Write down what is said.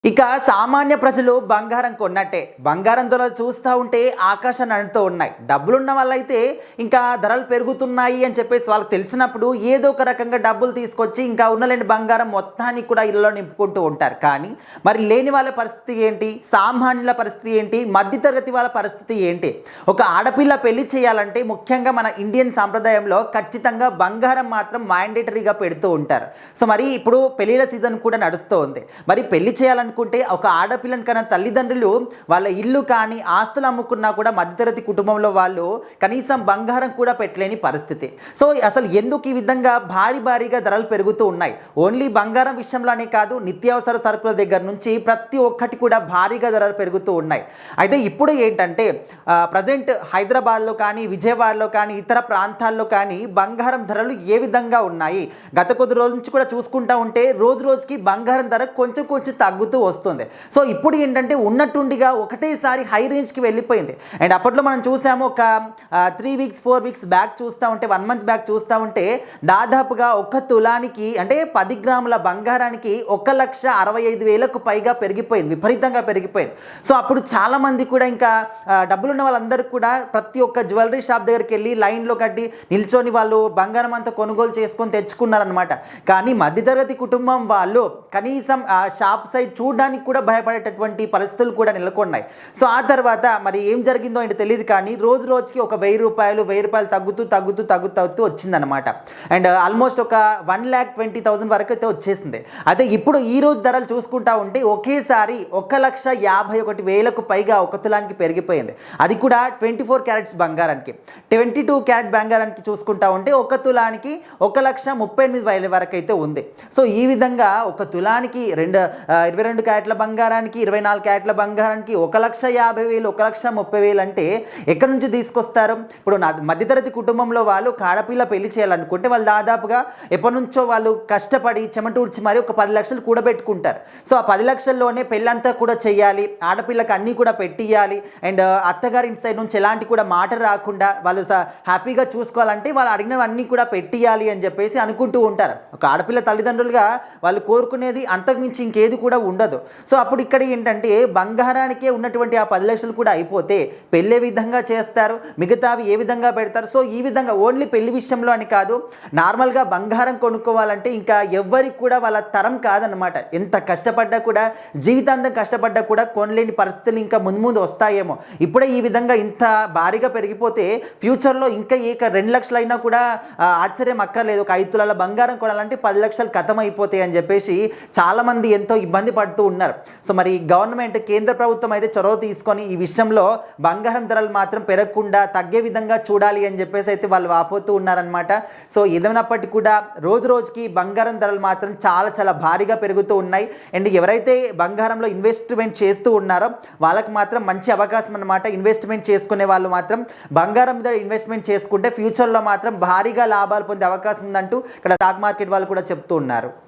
ఇక సామాన్య ప్రజలు బంగారం కొన్నట్టే. బంగారం ధరలు చూస్తా ఉంటే ఆకాశాన్ని అంటుతూ ఉన్నాయి. డబ్బులున్న వాళ్ళైతే ఇంకా ధరలు పెరుగుతున్నాయి అని చెప్పేసి వాళ్ళకి తెలిసినప్పుడు ఏదో ఒక రకంగా డబ్బులు తీసుకొచ్చి ఇంకా ఉన్నలేని బంగారం మొత్తాన్ని కూడా ఇళ్ళలో నింపుకుంటూ ఉంటారు. కానీ మరి లేని వాళ్ళ పరిస్థితి ఏంటి? సామాన్యుల పరిస్థితి ఏంటి? మధ్యతరగతి వాళ్ళ పరిస్థితి ఏంటి? ఒక ఆడపిల్ల పెళ్లి చేయాలంటే ముఖ్యంగా మన ఇండియన్ సాంప్రదాయంలో ఖచ్చితంగా బంగారం మాత్రం మ్యాండేటరీగా పెడుతూ ఉంటారు. సో మరి ఇప్పుడు పెళ్లిళ్ళ సీజన్ కూడా నడుస్తూ ఉంది. మరి పెళ్లి చేయాలనుకుంటే ఒక ఆడపిల్లని కన్నా తల్లిదండ్రులు వాళ్ళ ఇల్లు కానీ ఆస్తులు అమ్ముకున్నా కూడా మధ్యతరగతి కుటుంబంలో వాళ్ళు కనీసం బంగారం కూడా పెట్టలేని పరిస్థితి. సో అసలు ఎందుకు ఈ విధంగా భారీగా ధరలు పెరుగుతూ ఉన్నాయి? ఓన్లీ బంగారం విషయంలోనే కాదు, నిత్యావసర సరుకుల దగ్గర నుంచి ప్రతి ఒక్కటి కూడా భారీగా ధరలు పెరుగుతూ ఉన్నాయి. అయితే ఇప్పుడు ఏంటంటే ప్రజెంట్ హైదరాబాద్లో కానీ విజయవాడలో కానీ ఇతర ప్రాంతాల్లో కానీ బంగారం ధరలు ఏ విధంగా ఉన్నాయి? గత కొద్ది రోజుల నుంచి కూడా చూసుకుంటా ఉంటే రోజు రోజుకి బంగారం ధర కొంచెం తగ్గుతూ వస్తుంది. సో ఇప్పుడు ఏంటంటే ఉన్నట్టుండిగా ఒకటేసారి హై రేంజ్కి వెళ్ళిపోయింది. అండ్ అప్పట్లో మనం చూసాము ఒక 3 వీక్స్ 4 వీక్స్ బ్యాక్ చూస్తూ ఉంటే 1 మంత్ బ్యాక్ చూస్తూ ఉంటే దాదాపుగా ఒక తులానికి అంటే 10 గ్రాముల బంగారానికి 1,65,000కు పైగా పెరిగిపోయింది, విపరీతంగా పెరిగిపోయింది. సో అప్పుడు చాలామంది కూడా ఇంకా డబ్బులున్న వాళ్ళందరూ కూడా ప్రతి ఒక్క జ్యువెలరీ షాప్ దగ్గరికి వెళ్ళి లైన్లో కట్టి నిల్చొని వాళ్ళు బంగారం అంతా కొనుగోలు చేసుకొని తెచ్చుకున్నారనమాట. కానీ మధ్యతరగతి కుటుంబం వాళ్ళు కనీసం ఆ షాప్ సైడ్ చూడడానికి కూడా భయపడేటటువంటి పరిస్థితులు కూడా నెలకొన్నాయి. సో ఆ తర్వాత మరి ఏం జరిగిందో ఏంటో తెలియదు, కానీ రోజు రోజుకి ఒక 1,000 రూపాయలు తగ్గుతూ వచ్చిందనమాట. అండ్ ఆల్మోస్ట్ ఒక 1,20,000 వరకు అయితే వచ్చేసింది. అయితే ఇప్పుడు ఈ రోజు ధరలు చూసుకుంటా ఉంటే ఒకేసారి 1,51,000కు పైగా ఒక తులానికి పెరిగిపోయింది. అది కూడా 24 క్యారెట్స్ బంగారానికి. 22 క్యారెట్ బంగారానికి చూసుకుంటా ఉంటే ఒక తులానికి 1,38,000 వరకు అయితే ఉంది. సో ఈ విధంగా ఒక తులానికి 22 క్యారెట్ల బంగారానికి 24 క్యారెట్ల బంగారానికి 1,50,000 1,30,000 అంటే ఎక్కడి నుంచి తీసుకొస్తారు? ఇప్పుడు మధ్యతరగతి కుటుంబంలో వాళ్ళు ఆడపిల్ల పెళ్లి చేయాలనుకుంటే వాళ్ళు దాదాపుగా ఎప్పటి నుంచో వాళ్ళు కష్టపడి చెమటూడ్చి మరి ఒక 10 లక్షలు కూడబెట్టుకుంటారు. సో ఆ 10 లక్షల్లోనే పెళ్ళంతా కూడా చేయాలి, ఆడపిల్లకి అన్నీ కూడా పెట్టియాలి. అండ్ అత్తగారి ఇంటి సైడ్ నుంచి ఎలాంటి కూడా మాట రాకుండా వాళ్ళు హ్యాపీగా చూసుకోవాలంటే వాళ్ళు అడిగినవన్నీ కూడా పెట్టియాలి అని చెప్పేసి అనుకుంటూ ఉంటారు. ఒక ఆడపిల్ల తల్లిదండ్రులుగా వాళ్ళు కోరుకునేది అంతకుమించి ఇంకేది కూడా ఉండదు. సో అప్పుడు ఇక్కడ ఏంటంటే బంగారానికే ఉన్నటువంటి ఆ 10 లక్షలు కూడా అయిపోతే పెళ్ళే విధంగా చేస్తారు, మిగతావి ఏ విధంగా పెడతారు? సో ఈ విధంగా ఓన్లీ పెళ్లి విషయంలో అని కాదు, నార్మల్గా బంగారం కొనుక్కోవాలంటే ఇంకా ఎవ్వరికి కూడా వాళ్ళ తరం కాదనమాట. ఎంత కష్టపడ్డా కూడా, జీవితాంతం కష్టపడ్డా కూడా కొనలేని పరిస్థితులు ఇంకా ముందు వస్తాయేమో. ఇప్పుడే ఈ విధంగా ఇంత భారీగా పెరిగిపోతే ఫ్యూచర్లో ఇంకా 2 లక్షలు అయినా కూడా ఆశ్చర్యం అక్కర్లేదు. ఒక 5 తులాల బంగారం కొనాలంటే 10 లక్షలు కథం అయిపోతాయి అని చెప్పేసి చాలామంది ఎంతో ఇబ్బంది పడుతూ ఉన్నారు. సో మరి గవర్నమెంట్, కేంద్ర ప్రభుత్వం అయితే చొరవ తీసుకొని ఈ విషయంలో బంగారం ధరలు మాత్రం పెరగకుండా తగ్గే విధంగా చూడాలి అని చెప్పేసి అయితే వాళ్ళు వాపోతూ ఉన్నారనమాట. సో ఏదైనప్పటికీ కూడా రోజు రోజుకి బంగారం ధరలు మాత్రం చాలా భారీగా పెరుగుతూ ఉన్నాయి. అండ్ ఎవరైతే బంగారంలో ఇన్వెస్ట్మెంట్ చేస్తూ ఉన్నారో వాళ్ళకి మాత్రం మంచి అవకాశం అనమాట. ఇన్వెస్ట్మెంట్ చేసుకునే వాళ్ళు మాత్రం బంగారం మీద ఇన్వెస్ట్మెంట్ చేసుకుంటే ఫ్యూచర్లో మాత్రం భారీగా లాభాలు పొందే అవకాశం ఉందంటూ ఇక్కడ స్టాక్ మార్కెట్ వాళ్ళు కూడా చెప్తూ ఉన్నారు.